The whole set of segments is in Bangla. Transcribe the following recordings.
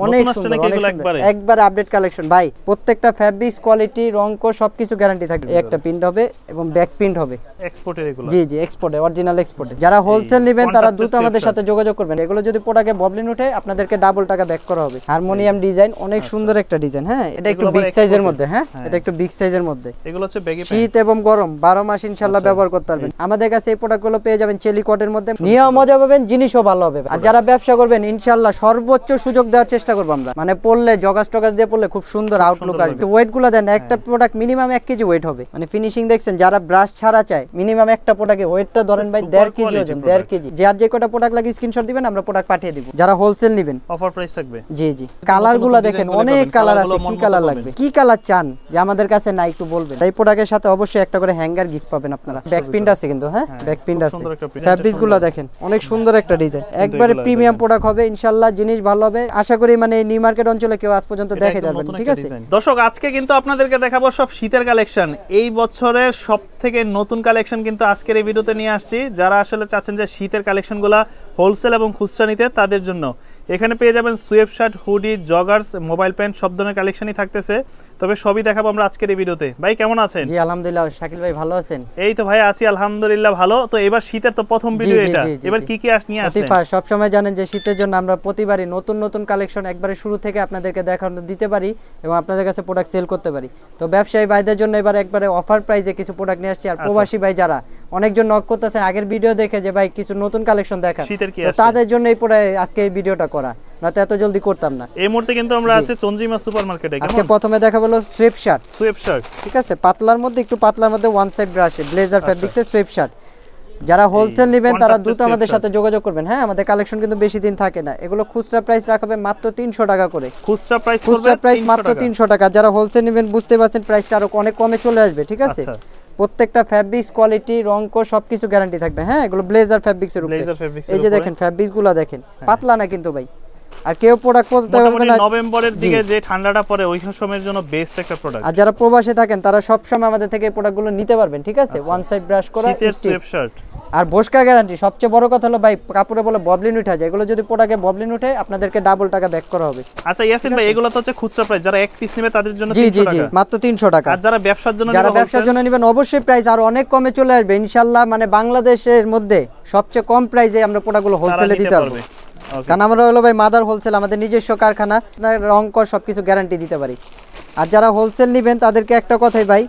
অনেক সুন্দর একবার আপডেট কালেকশন ভাই। প্রত্যেকটা ফ্যাব্রিক্স কোয়ালিটি রং কো সবকিছু গ্যারান্টি থাকবে। একটা প্রিন্ট হবে এবং ব্যাক প্রিন্ট হবে এক্সপোর্টের এগুলো। জি জি এক্সপোর্টে, অরিজিনাল এক্সপোর্টে। যারা হোলসেল নেবেন তারা দ্রুত আমাদের সাথে যোগাযোগ করবেন। এগুলো যদি প্রোডাক্টে ববলিন ওঠে আপনাদেরকে ডাবল টাকা ব্যাক করা হবে। হারমোনিয়াম ডিজাইন, অনেক সুন্দর একটা ডিজাইন। হ্যাঁ, এটা একটু বিগ সাইজের মধ্যে। হ্যাঁ, এটা একটু বিগ সাইজের মধ্যে। এগুলো হচ্ছে ব্যাগি প্যান্ট। শীত এবং গরম 12 মাস ইনশাআল্লাহ ব্যবহার করতে পারবেন। আমাদের কাছে এই প্রোডাক্টগুলো পেয়ে যাবেন চেলিকটের মধ্যে। নিয়েও মজা পাবেন, জিনিসও ভালো হবে। আর যারা ব্যবসা করবেন ইনশাআল্লাহ সর্বোচ্চ সুযোগ দেওয়ার চেষ্টা করব আমরা। মানে পড়লে জগাস টগাস দিয়ে পড়লে খুব সুন্দর আউটলুক আসবে। ওয়েট গুলো দেন, একটা প্রোডাক্ট মিনিমাম 1 কেজি ওয়েট হবে। মানে ফিনিশিং দেখছেন, যারা ব্রাশ ছাড়া চায় মিনিমাম একটা প্রোডাক্টে ওয়েটটা ধরেন ভাই 1.5 কেজি ওজন, 1.5 কেজি। যার যে কটা প্রোডাক্ট লাগে স্ক্রিনশট দিবেন, আমরা প্রোডাক্ট পাঠিয়ে দিব। যারা হোলসেল নেবেন অফার প্রাইস থাকবে। জি জি। কালারগুলো দেখেন, অনেক কালার আছে। কি কালার লাগবে, কি কালার চান যে আমাদের কাছে নাই একটু বলবেন। এই প্রোডাক্টের সাথে অবশ্যই একটা করে হ্যাঙ্গার গিফট পাবেন আপনারা। ব্যাক প্রিন্ট আছে কিন্তু। হ্যাঁ, ব্যাক প্রিন্ট আছে। ফ্যাব্রিক্সগুলো দেখেন, অনেক সুন্দর একটা ডিজাইন। একবারে প্রিমিয়াম প্রোডাক্ট হবে ইনশাআল্লাহ, জিনিস ভালো হবে আশা করি। মানে নিউ মার্কেট অঞ্চলে কেউ আজ পর্যন্ত দেখাই যাবেন। ঠিক আছে দর্শক, আজকে কিন্তু আপনাদেরকে দেখাবো সব শীতের কালেকশন। এই বছরের সবথেকে নতুন কালেকশন কিন্তু আজকের এই ভিডিওতে নিয়ে আসছি। যারা আসলে চাচ্ছেন যে শীতের কালেকশনগুলো হোলসেল এবং খুচরা নিতে, তাদের জন্য এখানে পেয়ে যাবেন sweatshirt, hoodie, joggers, mobile pant, সব ধরনের কালেকশনই থাকতেছে। তবে সবই দেখাবো আমরা আজকের এই ভিডিওতে। ভাই কেমন আছেন? জি আলহামদুলিল্লাহ। শাকিল ভাই ভালো আছেন? এই তো ভাই আছি আলহামদুলিল্লাহ ভালো। তো এবার শীতের তো প্রথম ভিডিও এটা, এবার কি কি নিয়ে আসছেন? সব সময় জানেন যে শীতের জন্য আমরা প্রতিবারই নতুন নতুন কালেকশন একবারে শুরু থেকে আপনাদেরকে দেখানো দিতে পারি এবং আপনাদের কাছে প্রোডাক্ট সেল করতে পারি। তো ব্যবসায়ী ভাইদের জন্য এবার একবারে অফার প্রাইসে কিছু প্রোডাক্ট নিয়ে আসছি। আর প্রবাসী ভাই যারা অনেকজন নক করতেছেন আগের ভিডিও দেখে যে ভাই কিছু নতুন কালেকশন দেখান, তো তাদের জন্য এই আজকে এই ভিডিওটা করা, না তো এত জলদি করতাম না। এই মুহূর্তে কিন্তু আমরা আছি চন্দ্রিমা সুপারমার্কেটে। আজকে প্রথমে দেখাবো সোয়েব শার্ট। ঠিক আছে, পাতলার মধ্যে, একটু পাতলার মধ্যে ওয়ান সাইড ব্রাশে ব্লেজার ফ্যাব্রিক্সের সোয়েব শার্ট। যারা হোলসেল নেবেন তারা দ্রুত আমাদের সাথে যোগাযোগ করবেন। হ্যাঁ, আমাদের কালেকশন কিন্তু বেশি দিন থাকে না। এগুলো খুচরা প্রাইস রাখবে মাত্র 300 টাকা করে। খুচরা প্রাইস মাত্র 300 টাকা। যারা হোলসেল নেবেন বুঝতে পারছেন প্রাইসটা আরো অনেক কমে চলে আসবে। ঠিক আছে, প্রত্যেকটা ফ্যাব্রিক্স কোয়ালিটি রং কো সবকিছু গ্যারান্টি থাকবে। হ্যাঁ, এগুলো ব্লেজার ফ্যাব্রিক্সের উপরে। এই যে দেখেন ফ্যাব্রিক্সগুলো দেখেন, পাতলা না কিন্তু ভাই। আর কেউ প্রোডাক্ট পড়তে পারবে না। নভেম্বরের দিকে যে ঠান্ডাটা পড়ে ওই সময়ের জন্য বেস্ট একটা প্রোডাক্ট। আর যারা প্রবাসে থাকেন তারা সব সময় আমাদের থেকে এই প্রোডাক্টগুলো নিতে পারবেন। ঠিক আছে, ওয়ান সাইড ব্রাশ করা সোয়েব শার্ট আর বসকা গ্যারান্টি। সবচেয়ে বড় কথা হলো ভাই কাপড়ে বলে ববলিন উঠা যায়। এগুলো যদি প্রোডাক্টে ববলিন উঠে আপনাদেরকে ডাবল টাকা ব্যাক করা হবে। আচ্ছা ইয়াসিন ভাই, এগুলো তো হচ্ছে খুচরা প্রাইস, যারা এক পিস নেবে তাদের জন্য 300 টাকা। জি জি, মাত্র 300 টাকা। আর যারা ব্যবসার জন্য নেবেন অবশ্যই প্রাইস আর অনেক কমে চলে আসবে ইনশাআল্লাহ। মানে বাংলাদেশের মধ্যে সবচেয়ে কম প্রাইসে আমরা প্রোডাক্টগুলো হোলসেলে দিতে পারবো। কারণ আমরা হলো ভাই মাদার হোলসেল, আমাদের নিজস্ব কারখানা, রং কর সবকিছু গ্যারান্টি দিতে পারি। আর যারা হোলসেল নেবেন তাদেরকে একটা কথাই ভাই,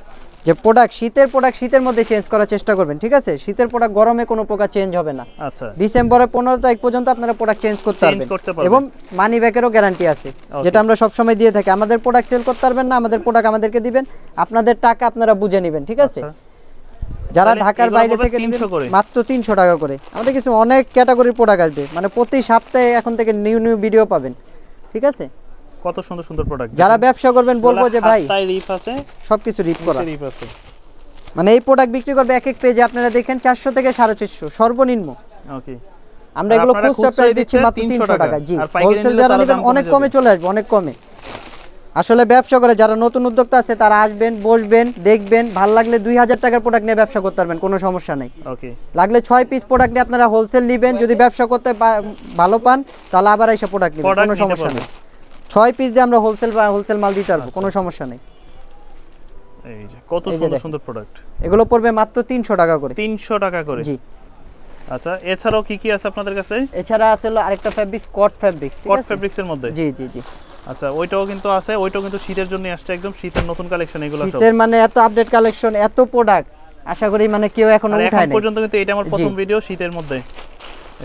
যে শীতের প্রোডাক্ট শীতের মধ্যে চেঞ্জ করার চেষ্টা করবেন। ঠিক আছে, শীতের প্রোডাক্ট গরমে কোনো প্রকার চেঞ্জ হবে না। আচ্ছা, ডিসেম্বরের 15 তারিখ পর্যন্ত আপনারা প্রোডাক্ট চেঞ্জ করতে পারবেন এবং মানি ব্যাকেরও গ্যারান্টি আছে, যেটা আমরা সব সময় দিয়ে থাকি। আমাদের প্রোডাক্ট সেল করতে পারবেন না, আমাদের প্রোডাক্ট আমাদেরকে দিবেন, আপনাদের টাকা আপনারা বুঝে নেবেন। ঠিক আছে, যারা ঢাকার বাইরে থেকে মাত্র 300 টাকা করে। আমাদের কিছু অনেক ক্যাটাগরির প্রোডাক্ট আসবে, মানে প্রতি সপ্তাহে এখন থেকে নিউ নিউ ভিডিও পাবেন। ঠিক আছে, কত সুন্দর সুন্দর প্রোডাক্ট। যারা ব্যবসা করবেন বলবো যে ভাই রিপ আছে, সবকিছু রিপ করা আছে। মানে এই প্রোডাক্ট বিক্রি করবে এক এক পেজে আপনারা দেখেন 400 থেকে 450 সর্বনিম্ন। ওকে, আমরা এগুলো খুচরা প্রাইস দিচ্ছি মাত্র 300 টাকা। জি, হোলসেল যারা নেবেন অনেক কমে চলে আসবে, অনেক কমে। আসলে ব্যবসা করে যারা নতুন উদ্যোক্তা আছে তারা আসবেন, বসবেন, দেখবেন, ভালো লাগলে 2000 টাকার প্রোডাক্ট নিয়ে ব্যবসা করতে পারবেন, কোনো সমস্যা নাই। ওকে, লাগলে 6 পিস প্রোডাক্ট নিয়ে আপনারা হোলসেল নেবেন, যদি ব্যবসা করতে ভালো পান তাহলে আবার এসে প্রোডাক্ট নেবেন, কোনো সমস্যা নেই। 6 পিস দিয়ে আমরা হোলসেল মাল দিতে পারবো, কোনো সমস্যা নেই। এই যে কত সুন্দর সুন্দর প্রোডাক্ট, এগুলো পড়বে মাত্র 300 টাকা করে। 300 টাকা করে, জি। আচ্ছা, এছাড়াও কি কি আছে আপনাদের কাছে? এছাড়া আছে আরেকটা ফ্যাব্রিক্স, কট ফ্যাব্রিক্স। কট ফ্যাব্রিক্সের মধ্যে, জি জি জি। আচ্ছা, ওইটাও কিন্তু আছে, ওইটাও কিন্তু শীতের জন্য আসছে, একদম শীতের নতুন কালেকশন। এগুলো সব শীতের মানে এত আপডেট কালেকশন, এত প্রোডাক্ট আশা করি মানে কেউ এখনো উঠায় নাই। এখন পর্যন্ত কিন্তু এটা আমার প্রথম ভিডিও শীতের মধ্যে।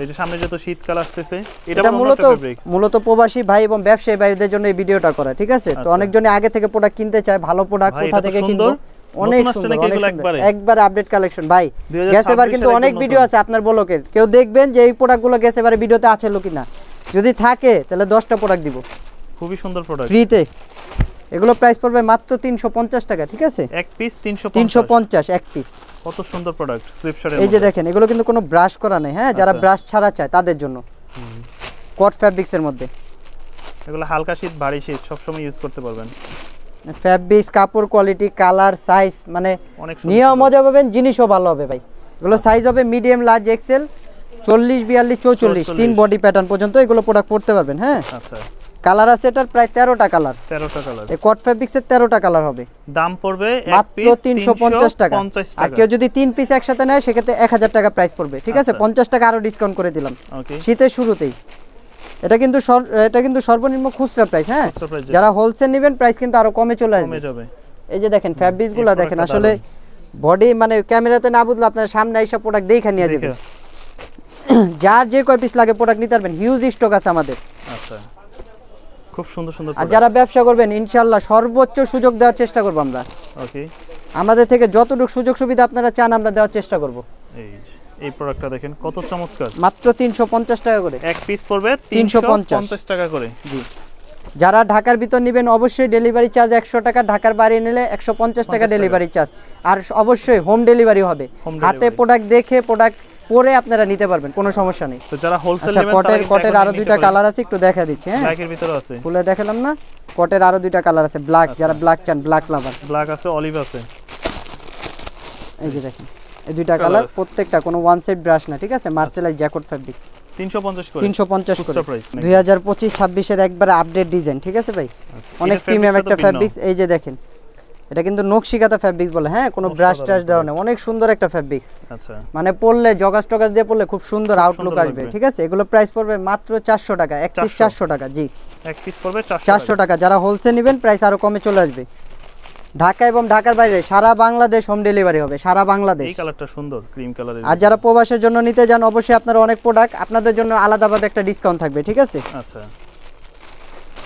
এই যে সামনে যত শীতকাল আসতেছে, এটা মূলত প্রবাসী ভাই এবং ব্যবসায়ী ভাইদের জন্য এই ভিডিওটা করা। ঠিক আছে, তো অনেকজনে আগে থেকে প্রোডাক্ট কিনতে চায়, ভালো প্রোডাক্ট কোথা থেকে কিনবো, অনেক সুন্দর একবার আপডেট কালেকশন ভাই। গ্যাসেবার কিন্তু অনেক ভিডিও আছে আপনার ব্লগের, কেউ দেখবেন যে এই প্রোডাক্টগুলো গ্যাসেবারের ভিডিওতে আছে কিনা, যদি থাকে তাহলে 10টা প্রোডাক্ট দিব, খুবই সুন্দর প্রোডাক্ট, ফ্রিতে। এগুলো প্রাইস পড়বে মাত্র 350 টাকা। ঠিক আছে, এক পিস 350 এক পিস। কত সুন্দর প্রোডাক্ট সুইপশারের। এই যে দেখেন, এগুলো কিন্তু কোনো ব্রাশ করা নাই। হ্যাঁ, যারা ব্রাশ ছাড়া চায় তাদের জন্য কট ফ্যাব্রিক্সের মধ্যে। এগুলো হালকা শীত, ভারী শীত সব সময় ইউজ করতে পারবেন। ফ্যাব্রিক্স, কাপড় কোয়ালিটি, কালার, সাইজ, মানে নিয়েও মজা পাবেন, জিনিসও ভালো হবে ভাই। এগুলো সাইজ হবে মিডিয়াম, লার্জ, এক্সেল, 40, 42, 44 তিন বডি প্যাটার্ন পর্যন্ত এগুলো প্রোডাক্ট পড়তে পারবেন। হ্যাঁ, আচ্ছা, কালার আছে এটার প্রায় 13টা কালার। 13টা কালার। এই কট ফেব্রিক্সের 13টা কালার হবে। দাম পড়বে মাত্র 350 টাকা। আর কেউ যদি 3 পিস একসাথে নেয় সেক্ষেত্রে 1000 টাকা প্রাইস পড়বে, ঠিক আছে? 50 টাকা আরো ডিসকাউন্ট করে দিলাম শীতের শুরুতেই। এটা কিন্তু সর্বনিম্ন খুচরা প্রাইস, হ্যাঁ? যারা হোলসেল নেবেন প্রাইস কিন্তু আরো কমে চলে আসবে। এই যে দেখেন ফেব্রিক্সগুলো দেখেন, আসলে বডি মানে ক্যামেরাতে না বুঝলে আপনারা সামনে এসে প্রোডাক্ট দেখে নিয়ে যাবেন। যার যে কয় পিস লাগে প্রোডাক্ট নিতে পারবেন, হিউজ স্টক আছে আমাদের। আচ্ছা, খুব সুন্দর সুন্দর। আর যারা ব্যবসা করবেন ইনশাআল্লাহ সর্বোচ্চ সুযোগ দেওয়ার চেষ্টা করব আমরা। ওকে, আমাদের থেকে যতটুকু সুযোগ সুবিধা আপনারা চান আমরা দেওয়ার চেষ্টা করব। এই প্রোডাক্টটা দেখেন কত চমৎকার, মাত্র 350 টাকা করে। এক পিস পড়বে 350 টাকা করে। জি, যারা ঢাকার ভিতর নেবেন অবশ্যই ডেলিভারি চার্জ 100 টাকা, ঢাকার বাইরে নিলে 150 টাকা ডেলিভারি চার্জ। আর অবশ্যই হোম ডেলিভারি হবে। হাতে প্রোডাক্ট দেখে প্রোডাক্ট পরে আপনারা নিতে পারবেন, কোনো সমস্যা নেই। তো যারা হোলসেল নেবেন কটের আরো দুইটা কালার আছে, একটু দেখা দিচ্ছি। হ্যাঁ, ব্ল্যাকের ভিতরে আছে, খুলে দেখালাম না? কটের আরো দুইটা কালার আছে, ব্ল্যাক, যারা ব্ল্যাক চান, ব্ল্যাক লাভার। ব্ল্যাক আছে, অলিভ আছে। এই যে দেখেন এই দুইটা কালার, প্রত্যেকটা কোনো ওয়ান সাইড ব্রাশ না, ঠিক আছে? Mercerised জ্যাকট fabrics. 350 করে। 350 করে 2025-26 এর একবারে আপডেট ডিজাইন, ঠিক আছে ভাই? অনেক প্রিমিয়াম একটা ফেব্রিক্স। এই যে দেখেন, এটা কিন্তু নকশিকাতা ফেব্রিক্স বলে, হ্যাঁ? কোনো ব্রাশ টাশ দেওয়া নেই, অনেক সুন্দর একটা ফেব্রিক্স। আচ্ছা, মানে পরলে জগাস টগাস দিয়ে পরলে খুব সুন্দর আউটলুক আসবে, ঠিক আছে? এগুলো প্রাইস পড়বে মাত্র 400 টাকা, এক পিস 400 টাকা। জি, এক পিস পড়বে 400 টাকা। যারা হোলসেল নেবেন প্রাইস আরো কমে চলে আসবে। ঢাকা এবং ঢাকার বাইরে সারা বাংলাদেশ হোম ডেলিভারি হবে, সারা বাংলাদেশ। এই কালারটা সুন্দর, ক্রিম কালারের। আর যারা প্রবাসের জন্য নিতে যান অবশ্যই আপনারা অনেক প্রোডাক্ট, আপনাদের জন্য আলাদাভাবে একটা ডিসকাউন্ট থাকবে, ঠিক আছে? আচ্ছা,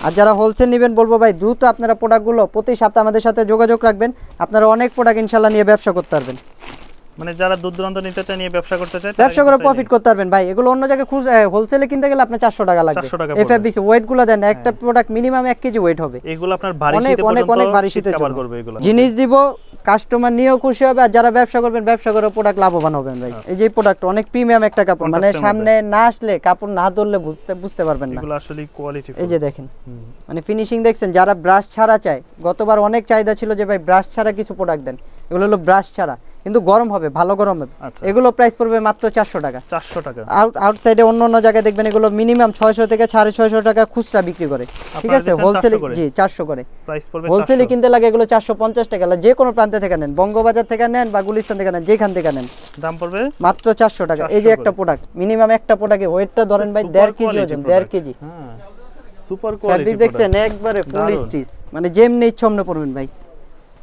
আর যারা হোলসেল নেবেন বলবো ভাই দ্রুত আপনারা প্রোডাক্টগুলো প্রতি সপ্তাহে আমাদের সাথে যোগাযোগ রাখবেন, আপনারা অনেক প্রোডাক্ট ইনশাআল্লাহ নিয়ে ব্যবসা করতে পারবেন। মানে যারা দূর দূরান্ত নিতে চায়, নিয়ে ব্যবসা করতে চায়, ব্যবসা করে প্রফিট করতে পারবেন ভাই। এগুলো অন্য জায়গায় হোলসেলে কিনতে গেলে আপনার 400 টাকা লাগবে। এফএফবিসি ওয়েটগুলো দেন, একটা প্রোডাক্ট মিনিমাম 1 কেজি ওয়েট হবে। এগুলো আপনার ভারী শীতে পর্যন্ত অনেক ভারী শীতে কভার করবে এগুলো। জিনিস দিব, কাস্টমার নিয়েও খুশি হবে, আর যারা ব্যবসা করবেন ব্যবসা করে প্রোডাক্ট লাভবান হবেন ভাই। এই যে প্রোডাক্ট অনেক প্রিমিয়াম একটা কাপড়, মানে সামনে না আসলে কাপড় না ধরলে বুঝতে পারবেন না। এগুলো আসলে কোয়ালিটি। এই যে দেখেন, মানে ফিনিশিং দেখছেন। যারা ব্রাশ ছাড়া চায়, গতবার অনেক চাহিদা ছিল যে ভাই ব্রাশ ছাড়া কিছু প্রোডাক্ট দেন, এগুলো হলো ব্রাশ ছাড়া, কিন্তু গরম হবে, ভালো গরম হবে। এগুলো প্রাইস পড়বে মাত্র 400 টাকা। 400 টাকা। আউটসাইডে অন্য জায়গায় দেখবেন এগুলো মিনিমাম 600 থেকে 650 টাকা খুচরা বিক্রি করে, ঠিক আছে? হোলসেলে জি 400 করে প্রাইস পড়বে। হোলসেলে কিনতে লাগে এগুলো 450 টাকা। যে কোনো প্রান্তে থেকে নেন, বঙ্গবাজার থেকে নেন বা গুলিস্তান থেকে নেন, যেখান থেকে নেন, দাম পড়বে মাত্র 400 টাকা। এই যে একটা প্রোডাক্ট, মিনিমাম একটা প্রোডাক্টে ওয়েটটা ধরেন ভাই 1.5 কেজি ওজন, 1.5 কেজি। হ্যাঁ, সুপার কোয়ালিটি দেখছেন, একবারে ফুল স্টিচ, মানে যেমনি ইচ্ছামনে পড়বেন ভাই।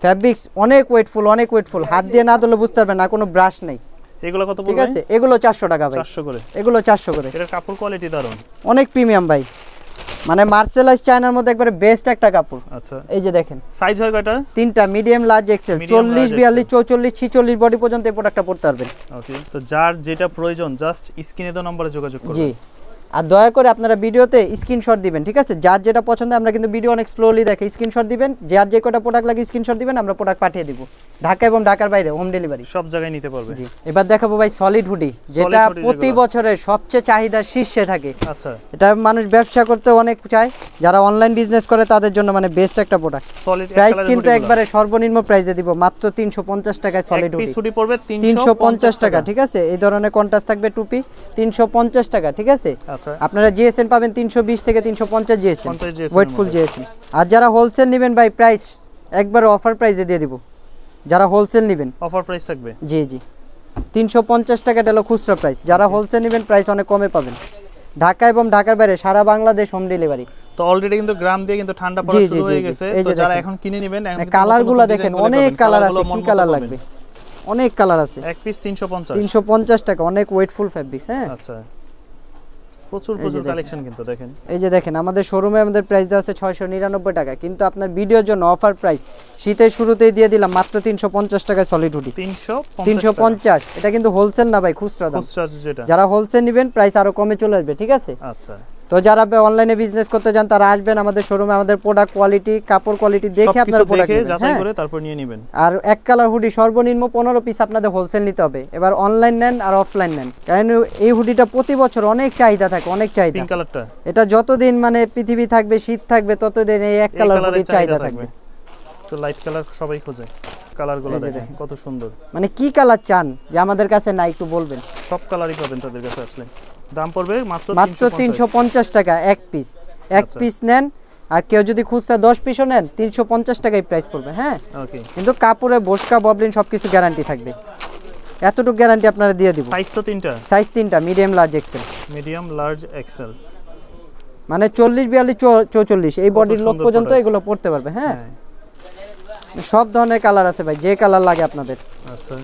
ফেব্রিক্স অনেক ওয়েটফুল, হাত দিয়ে না ধরলে বুঝতে পারবেন না, কোনো ব্রাশ নেই। এগুলো কত পড়বে? ঠিক আছে, এগুলো 400 টাকা ভাই। 400 করে এগুলো 400 করে। এর কাপড় কোয়ালিটি দারুন, অনেক প্রিমিয়াম ভাই, মানে মার্সেলাইজ চায়নার মধ্যে একবারে বেস্ট একটা কাপড়। আচ্ছা, এই যে দেখেন সাইজ হয় কয়টা? তিনটা, মিডিয়াম, লার্জ, এক্সেল। 40, 42, 44, 46 বডি পর্যন্ত এই প্রোডাক্টটা পড়তে পারবেন। ওকে, তো যার যেটা প্রয়োজন জাস্ট স্ক্রিনে দেওয়া নম্বরে যোগাযোগ করুন। জি, আর দয়া করে আপনারা ভিডিওতে স্ক্রিনশট দিবেন, ঠিক আছে? যার যেটা পছন্দ, আমরা কিন্তু ভিডিও অনেক স্লোলি দেখে, স্ক্রিনশট দিবেন, যার যে কটা প্রোডাক্ট লাগে স্ক্রিনশট দিবেন, আমরা প্রোডাক্ট পাঠিয়ে দিব ঢাকা এবং ঢাকার বাইরে হোম ডেলিভারি সব জায়গায় নিতে পারবে। জি, এবার দেখাবো ভাই সলিড হুডি, যেটা প্রতি বছরের সবচেয়ে চাহিদা শীর্ষে থাকে। আচ্ছা, এটা মানুষ ব্যবসা করতে অনেক চায়, যারা অনলাইন বিজনেস করে তাদের জন্য মানে বেস্ট একটা প্রোডাক্ট। প্রাইস কিন্তু একবারে সর্বনিম্ন প্রাইসে দিব, মাত্র 350 টাকায় সলিড হুডি। হুডি পড়বে 350 টাকা, ঠিক আছে? এই ধরনের কন্ট্রাস্ট থাকবে টুপি, 350 টাকা, ঠিক আছে? আচ্ছা, আপনারা জিএসএম পাবেন 320 থেকে 350 জিএসএম, ওয়েটফুল জিএসএম। আর যারা হোলসেল নেবেন ভাই প্রাইস একবার অফার প্রাইসে দিয়ে দিব। যারা হোলসেল নেবেন অফার প্রাইস থাকবে। জি 350 টাকা, এটা হলো খুচরা প্রাইস। যারা হোলসেল নেবেন প্রাইস অনেক কমে পাবেন। ঢাকা এবং ঢাকার বাইরে সারা বাংলাদেশ হোম ডেলিভারি। তো অলরেডি কিন্তু গ্রাম দিয়ে কিন্তু ঠান্ডা পড়া শুরু হয়ে গেছে, তো যারা এখন কিনে নেবেন, কালারগুলো দেখেন, অনেক কালার আছে। কি কালার লাগবে? অনেক কালার আছে। এক পিস 350 350 টাকা, অনেক ওয়েটফুল ফেব্রিক্স। হ্যাঁ, আচ্ছা, প্রচুর কালেকশন কিন্তু দেখেন। এই যে দেখেন, আমাদের শোরুমে আমাদের প্রাইস দেওয়া আছে 699 টাকা, কিন্তু আপনার ভিডিওর জন্য অফার প্রাইস শীতের শুরুতেই দিয়ে দিলাম মাত্র 350 টাকায় সলিড হুডি। 350। এটা কিন্তু হোলসেল না ভাই, খুচরা দাম। যারা হোলসেল নেবেন প্রাইস আরো কমে চলে আসবে, ঠিক আছে? আচ্ছা, তো যারা অনলাইনে বিজনেস করতে চান তারা আসবেন আমাদের শোরুমে, আমাদের প্রোডাক্ট কোয়ালিটি, কাপড় কোয়ালিটি দেখে আপনারা প্রোডাক্ট যাচাই করে তারপর নিয়ে নেবেন। আর এক কালার হুডি সর্বনিম্ন 15 পিস আপনাদের হোলসেল নিতে হবে। এবার অনলাইন নেন আর অফলাইন নেন, কারণ এই হুডিটা প্রতি বছর অনেক চাহিদা থাকে, অনেক চাহিদা। পিঙ্ক কালারটা, এটা যতদিন মানে পৃথিবী থাকবে, শীত থাকবে, ততদিন এই এক কালার হুডির চাহিদা থাকবে। তো লাইট কালার সবাই খোঁজে, কালারগুলো দেখেন কত সুন্দর। মানে কি কালার চান যে আমাদের কাছে নাই একটু বলবেন। সব কালারই পাবেন তাদের কাছে আসলে। দাম পড়বে মাত্র 350 টাকা এক পিস। এক পিস নেন আর কেউ যদি খুচরা 10 পিসও নেন 350 টাকায় প্রাইস পড়বে। হ্যাঁ ওকে, কিন্তু কাপড়ে বসকা ববলিন সবকিছু গ্যারান্টি থাকবে, এতটুকু গ্যারান্টি আপনারা দিয়ে দিব। সাইজ তো তিনটা, সাইজ তিনটা, medium large Excel. Medium large Excel, মানে 40 42 44 এই বডির লোক পর্যন্ত এগুলো পড়তে পারবে। হ্যাঁ সব ধরনের কালার আছে ভাই, যে কালার লাগে আপনাদের। আচ্ছা,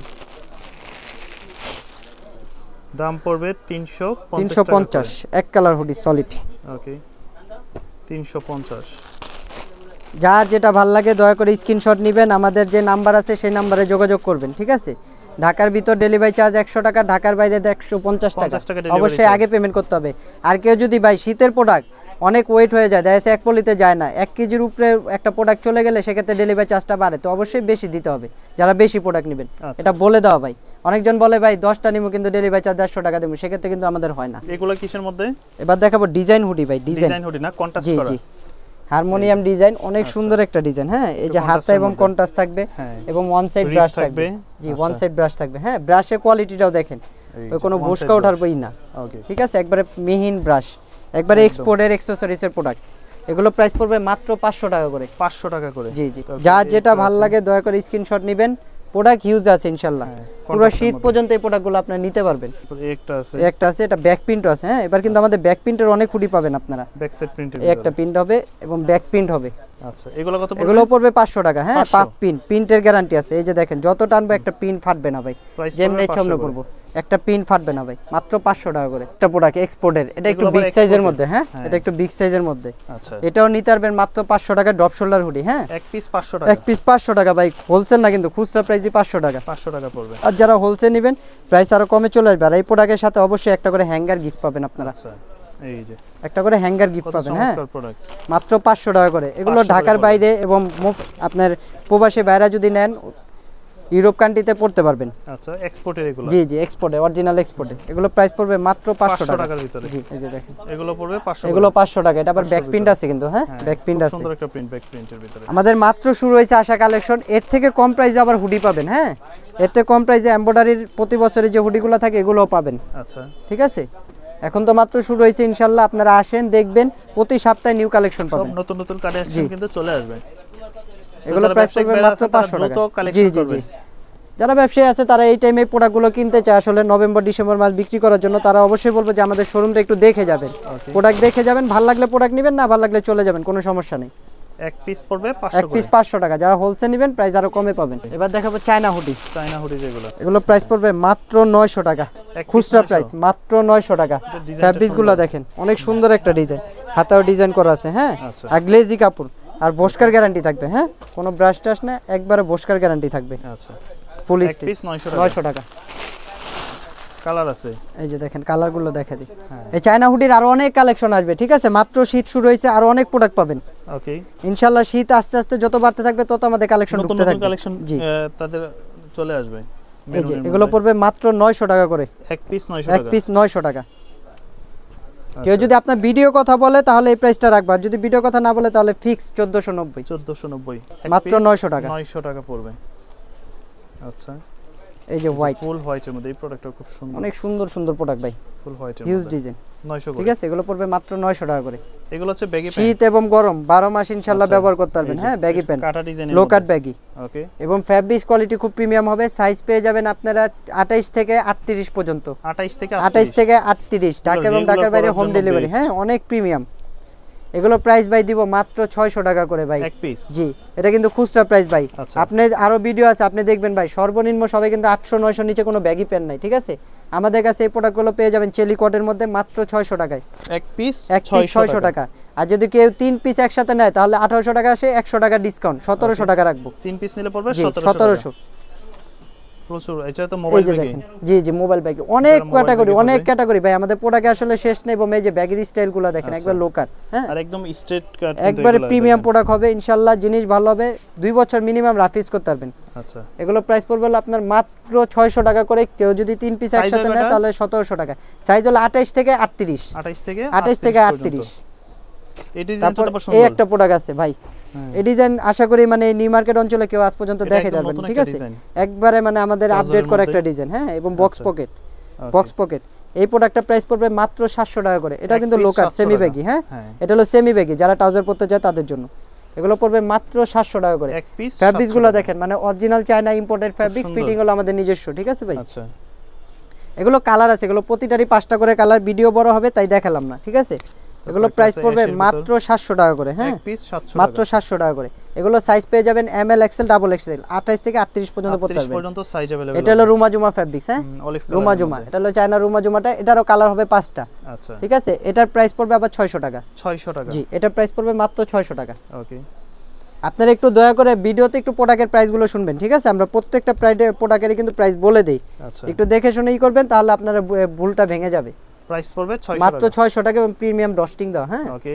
দাম পড়বে 350 এক কালার হুডি সলিড। ওকে, 350। যার যেটা ভালো লাগে দয়া করে স্ক্রিনশট নেবেন, আমাদের যে নাম্বার আছে সেই নাম্বারে যোগাযোগ করবেন। ঠিক আছে, ঢাকার ভিতর ডেলিভারি চার্জ 100 টাকা, ঢাকার বাইরে 150 টাকা, অবশ্যই আগে পেমেন্ট করতে হবে। আর কেউ যদি ভাই শীতের প্রোডাক্ট অনেক ওয়েট হয়ে যায়, দেখা এক পলিতে যায় না, 1 কেজির উপরে একটা প্রোডাক্ট চলে গেলে সেক্ষেত্রে ডেলিভারি চার্জটা বাড়ে, তো অবশ্যই বেশি দিতে হবে যারা বেশি প্রোডাক্ট নেবেন। এটা বলে দেওয়া ভাই, অনেকজন বলে ভাই 10টা নিব কিন্তু ডেলিভারি চার্জ 150 টাকা দেবো, সেক্ষেত্রে কিন্তু আমাদের হয় না। এগুলো কিসের মধ্যে? এবার দেখাবো ডিজাইন হুডি ভাই, ডিজাইন হুডি না, কন্ট্রাস্ট করা। জি জি, হারমোনিয়াম ডিজাইন, অনেক সুন্দর একটা ডিজাইন। হ্যাঁ এই যে হাতা এবং কন্ট্রাস্ট থাকবে এবং ওয়ান সাইড ব্রাশ থাকবে। জি ওয়ান সাইড ব্রাশ থাকবে। হ্যাঁ ব্রাশের কোয়ালিটিটাও দেখেন, ওই কোনো বুশকা ওঠার বই না। ওকে, ঠিক আছে, একবারে মিহিন ব্রাশ, একবারে এক্সপোর্টের অ্যাকসেসরিজের প্রোডাক্ট। এগুলো প্রাইস পড়বে মাত্র 500 টাকা করে। 500 টাকা করে। জি জি, যার যেটা ভালো লাগে দয়া করে স্ক্রিনশট নেবেন, প্রোডাক্ট হিউজ আছে ইনশাআল্লাহ, পুরো শীত পর্যন্ত এই প্রোডাক্টগুলো আপনারা নিতে পারবেন। একটা আছে, এটা ব্যাক প্রিন্ট আছে। হ্যাঁ এবার কিন্তু আমাদের ব্যাক প্রিন্টের অনেক হুডি পাবেন আপনারা, ব্যাক সাইড প্রিন্টের একটা প্রিন্ট হবে এবং ব্যাক প্রিন্ট হবে। আচ্ছা, এগুলো কত পড়বে? এগুলো পড়বে 500 টাকা। হ্যাঁ পাপ প্রিন্টের গ্যারান্টি আছে। এই যে দেখেন যত টানবো একটা প্রিন্ট ফাটবে না ভাই, যেমনি সামনে পড়বো একটা পিন ফাটবে না ভাই, মাত্র 500 টাকা করে। একটা প্রোডাক্ট এক্সপোর্টের, এটা একটু বিগ সাইজের মধ্যে। হ্যাঁ এটা একটু বিগ সাইজের মধ্যে। আচ্ছা, এটাও নিতে পারবেন মাত্র 500 টাকা, ড্রপ শোল্ডার হুডি। হ্যাঁ এক পিস 500 টাকা, এক পিস 500 টাকা ভাই, হোলসেল না কিন্তু খুচরা প্রাইসই 500 টাকা। 500 টাকা পড়বে। আর যারা হোলসেল নেবেন প্রাইস আরো কমে চলে আসবে। আর এই প্রোডাক্টের সাথে অবশ্যই একটা করে হ্যাঙ্গার গিফট পাবেন আপনারা। আচ্ছা, এই যে একটা করে হ্যাঙ্গার গিফট পাবেন। হ্যাঁ প্রোডাক্ট মাত্র 500 টাকা করে। এগুলো ঢাকার বাইরে এবং আপনার প্রবাসী বাইরে যদি নেন ইউরোপ কান্ট্রিতে পড়তে পারবেন। আচ্ছা, এক্সপোর্টের এগুলো? জি জি এক্সপোর্টে, অরিজিনাল এক্সপোর্টে। এগুলো প্রাইস পড়বে মাত্র 500 টাকার ভিতরে। জি এই যে দেখেন এগুলো পড়বে 500, এগুলো 500 টাকা। এটা আবার ব্যাক প্রিন্ট আছে কিন্তু। হ্যাঁ ব্যাক প্রিন্ট আছে, সুন্দর একটা প্রিন্ট, ব্যাক প্রিন্টের ভিতরে। আমাদের মাত্র শুরু হয়েছে আশা কালেকশন, এর থেকে কম প্রাইসে আবার হুডি পাবেন। হ্যাঁ এর থেকে কম প্রাইসে এমব্রয়ডারির প্রতি বছরে যে হুডিগুলো থাকে এগুলোও পাবেন। আচ্ছা ঠিক আছে, এখন তো মাত্র শুরু হয়েছে, ইনশাআল্লাহ আপনারা আসেন দেখবেন, প্রতি সপ্তাহে নিউ কালেকশন পাবেন, সব নতুন নতুন কালেকশন কিন্তু চলে আসবে। এগুলো প্রাইস পড়বে মাত্র 500 টাকা। জি জি জি, যারা ব্যবসায়ী আছে তারা এই টাইমে প্রোডাক্টগুলো কিনতে চায় আসলে নভেম্বর ডিসেম্বর মাস বিক্রি করার জন্য, তারা অবশ্যই বলবো যে আমাদের শোরুমটা একটু দেখে যাবেন, প্রোডাক্ট দেখে যাবেন, ভালো লাগলে প্রোডাক্ট নেবেন, না ভালো লাগলে চলে যাবেন, কোনো সমস্যা নেই। এক পিস পড়বে 500 এক পিস 500 টাকা, যারা হোলসেল নেবেন প্রাইস আরো কমে পাবেন। এবার দেখাবো চায়না হুডি। চায়না হুডি যেগুলো, এগুলো প্রাইস পড়বে মাত্র 900 টাকা, খুচরা প্রাইস মাত্র 900 টাকা। ফ্যাব্রিকগুলো দেখেন অনেক সুন্দর একটা ডিজাইন, হাতাও ডিজাইন করা আছে। হ্যাঁ আর গ্লেজি কাপড় আর বস্কার গ্যারান্টি থাকবে। হ্যাঁ কোনো ব্রাশ টাশ না, একবারে বস্কার গ্যারান্টি থাকবে। আচ্ছা ফুল এক পিস 900 টাকা। কালার আছে, এই যে দেখেন কালারগুলো দেখা দিই। এই চায়না হুডির আরো অনেক কালেকশন আসবে। ঠিক আছে, মাত্র শীত শুরু হয়েছে, আরো অনেক প্রোডাক্ট পাবেন। ওকে ইনশাআল্লাহ শীত আস্তে আস্তে যত বাড়তে থাকবে তত আমাদের কালেকশন ঢুকতে থাকবে। কালেকশন তাদের চলে আসবে। এই যে এগুলো পড়বে মাত্র 900 টাকা করে, এক পিস 900 টাকা। এক পিস 900 টাকা। কেউ যদি আপনার ভিডিও কথা বলে তাহলে এই প্রাইসটা রাখবা, যদি ভিডিও কথা না বলে তাহলে ফিক্স 1490। 1490 মাত্র 900 টাকা। 900 টাকা পড়বে। আচ্ছা, এই যে হোয়াইট, ফুল হোয়াইটের মধ্যে এই প্রোডাক্টটা খুব সুন্দর, অনেক সুন্দর সুন্দর প্রোডাক্ট ভাই, ফুল হোয়াইটের হিউজ মধ্যে ডিজাইন 900 করে। ঠিক আছে, এগুলো পড়বে মাত্র 900 টাকা করে। এগুলো হচ্ছে ব্যাগি প্যান্ট, শীত এবং গরম 12 মাস ইনশাআল্লাহ ব্যবহার করতে পারবেন। হ্যাঁ ব্যাগি প্যান্ট, কাটা ডিজাইনের লো কাট ব্যাগি। ওকে, এবং ফ্যাব্রিক কোয়ালিটি খুব প্রিমিয়াম হবে। সাইজ পেয়ে যাবেন আপনারা 28 থেকে 38 পর্যন্ত। 28 থেকে 38 ঢাকা এবং ঢাকার বাইরে হোম ডেলিভারি। হ্যাঁ অনেক প্রিমিয়াম। এগুলো প্রাইস ভাই দিব মাত্র 600 টাকা করে ভাই, এক পিস। জি এটা কিন্তু খুচরা প্রাইস ভাই। আচ্ছা, আপনি আরো ভিডিও আছে আপনি দেখবেন ভাই, সর্বনিম্ন সবাই কিন্তু 800 900 নিচে কোনো ব্যাগি প্যান্ট নাই। ঠিক আছে, আমাদের কাছে এই প্রোডাক্টগুলো পেয়ে যাবেন চেলি কটের মধ্যে মাত্র 600 টাকায়, এক পিস 600 টাকা। আর যদি কেউ 3 পিস একসাথে নেয় তাহলে 1800 টাকা আসে, 100 টাকা ডিসকাউন্ট 1700 টাকা রাখবো। 3 পিস নিলে পড়বে 1700। প্রচুর, এটা তো মোবাইল ব্যাগই। জি জি মোবাইল ব্যাগ, অনেক ক্যাটাগরি, অনেক ক্যাটাগরি ভাই আমাদের প্রোডাক্টে আসলে শেষ নেই। এবং এই যে ব্যাগের স্টাইলগুলো দেখেন একবার লোকাল। হ্যাঁ আর একদম স্ট্রেট কাট, একবারে প্রিমিয়াম প্রোডাক্ট হবে ইনশাআল্লাহ, জিনিস ভালো হবে, 2 বছর মিনিমাম রাফিজ করতে পারবেন। আচ্ছা, এগুলো প্রাইস পড়বে হলো আপনার মাত্র 600 টাকা করে। কেউ যদি 3 পিস একসাথে নেয় তাহলে 1700 টাকা। সাইজ হলো 28 থেকে 38, 28 থেকে 38। এই ডিজাইনটা তো সুন্দর। এই একটা প্রোডাক্ট আছে ভাই, এই ডিজাইন আশা করি মানে নিউ মার্কেট অঞ্চলে কেউ আজ পর্যন্ত দেখে যাবেন। ঠিক আছে, একবারে মানে আমাদের আপডেট করা একটা ডিজাইন। হ্যাঁ এবং বক্স পকেট, বক্স পকেট এই প্রোডাক্টটা প্রাইস পড়বে মাত্র 700 টাকা করে। এটা কিন্তু লোকাল সেমি ব্যাগি, হ্যাঁ হ্যাঁ। এটা হলো সেমি ব্যাগি, যারা ট্রাউজার পরতে চায় তাদের জন্য। এগুলো পড়বে মাত্র 700 টাকা করে। এক পিস ফ্যাব্রিক্স গুলো দেখেন, মানে original China imported fabrics, fitting হলো আমাদের নিজস্ব, ঠিক আছে ভাই? আচ্ছা এগুলো কালার আছে, এগুলো প্রতিটারই 5টা করে কালার, ভিডিও বড় হবে তাই দেখালাম না, ঠিক আছে? এগুলো প্রাইস পড়বে মাত্র 700 টাকা করে, হ্যাঁ এক পিস 700 মাত্র 700 টাকা করে। এগুলো সাইজ পেয়ে যাবেন এমএল এক্সেল ডাবল এক্সেল 28 থেকে 38 পর্যন্ত পড়তে 38 পারবেন। পর্যন্ত সাইজ अवेलेबल। এটা হলো রুমাজুমা ফ্যাব্রিক্স, হ্যাঁ অলিভ রুমাজুমা, এটা হলো চায়না রুমাজুমাটা, এটারও কালার হবে 5টা, আচ্ছা ঠিক আছে? এটার প্রাইস পড়বে আবার 600 টাকা। 600 টাকা, জি এটার প্রাইস পড়বে মাত্র 600 টাকা। ওকে। আপনারা একটু দয়া করে ভিডিওতে একটু প্রোডাক্টের প্রাইসগুলো শুনবেন, ঠিক আছে? আমরা প্রত্যেকটা প্রোডাক্টেরই কিন্তু প্রাইস বলে দেই, আচ্ছা একটু দেখে শুনেই করবেন, তাহলে আপনারা ভুলটা ভেঙে যাবে। প্রাইস পড়বে 600 টাকা, মাত্র 600 টাকা এবং প্রিমিয়াম ডস্টিং দাও, হ্যাঁ ওকে।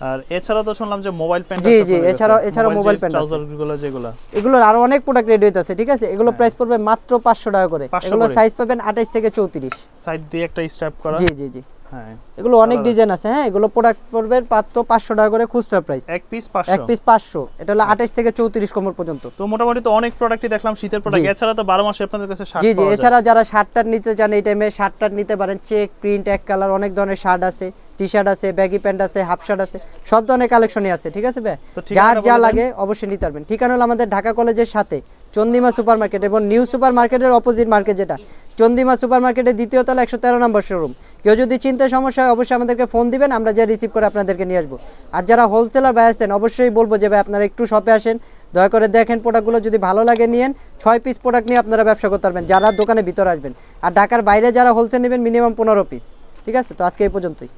আর এছাড়া তো শুনলাম যে মোবাইল প্যান্ট জি জি, এছাড়াও মোবাইল প্যান্ট আছে, ট্রাউজারগুলো যেগুলো, এগুলোর আরো অনেক প্রোডাক্ট রেডি হইতাছে, ঠিক আছে? এগুলো প্রাইস পড়বে মাত্র 500 টাকা করে। 500 এগুলো করে। সাইজ পাবেন 28 থেকে 34। সাইড দিয়ে একটা স্ট্র্যাপ করা, জি জি জি, হ্যাঁ এগুলো অনেক ডিজাইন আছে, হ্যাঁ এগুলো প্রোডাক্ট পড়বে মাত্র 500 টাকা করে খুচরা প্রাইস। এক পিস 500, এক পিস 500, এটা হলো 28 থেকে 34 কোমর পর্যন্ত। তো মোটামুটি তো অনেক প্রোডাক্টই দেখলাম শীতের প্রোডাক্ট। এছাড়া তো 12 মাসে আপনাদের কাছে শার্ট জি জি, পাওয়া যায়। এছাড়া যারা শার্ট-টার্ট নিতে চান এই টাইমে শার্ট-টার্ট নিতে পারেন, চেক প্রিন্ট এক কালার, অনেক ধরনের শার্ট আছে, টি শার্ট আছে, ব্যাগি প্যান্ট আছে, হাফ শার্ট আছে, সব ধরনের কালেকশনই আছে, ঠিক আছে ভাই? তো ঠিকানা যার বলে যা দেন। লাগে অবশ্যই নিতে পারবেন। ঠিকানা হলো আমাদের ঢাকা কলেজের সাথে চন্দিমা সুপার মার্কেট এবং নিউ সুপার মার্কেটের অপোজিট মার্কেট, যেটা চন্দিমা সুপার মার্কেটের দ্বিতীয় তলা 113 নম্বর শোরুম। কেউ যদি চিন্তার সমস্যা হয় অবশ্যই আমাদেরকে ফোন দিবেন, আমরা যা রিসিভ করে আপনাদেরকে নিয়ে আসবো। আর যারা হোলসেলার ভাই আসছেন অবশ্যই বলবো যে ভাই আপনারা একটু শপে আসেন, দয়া করে দেখেন প্রোডাক্টগুলো, যদি ভালো লাগে নিয়েন। 6 পিস প্রোডাক্ট নিয়ে আপনারা ব্যবসা করতে পারবেন যারা দোকানে ভিতরে আসবেন। আর ঢাকার বাইরে যারা হোলসেল নেবেন মিনিমাম 15 পিস, ঠিক আছে? তো আজকে এই পর্যন্তই।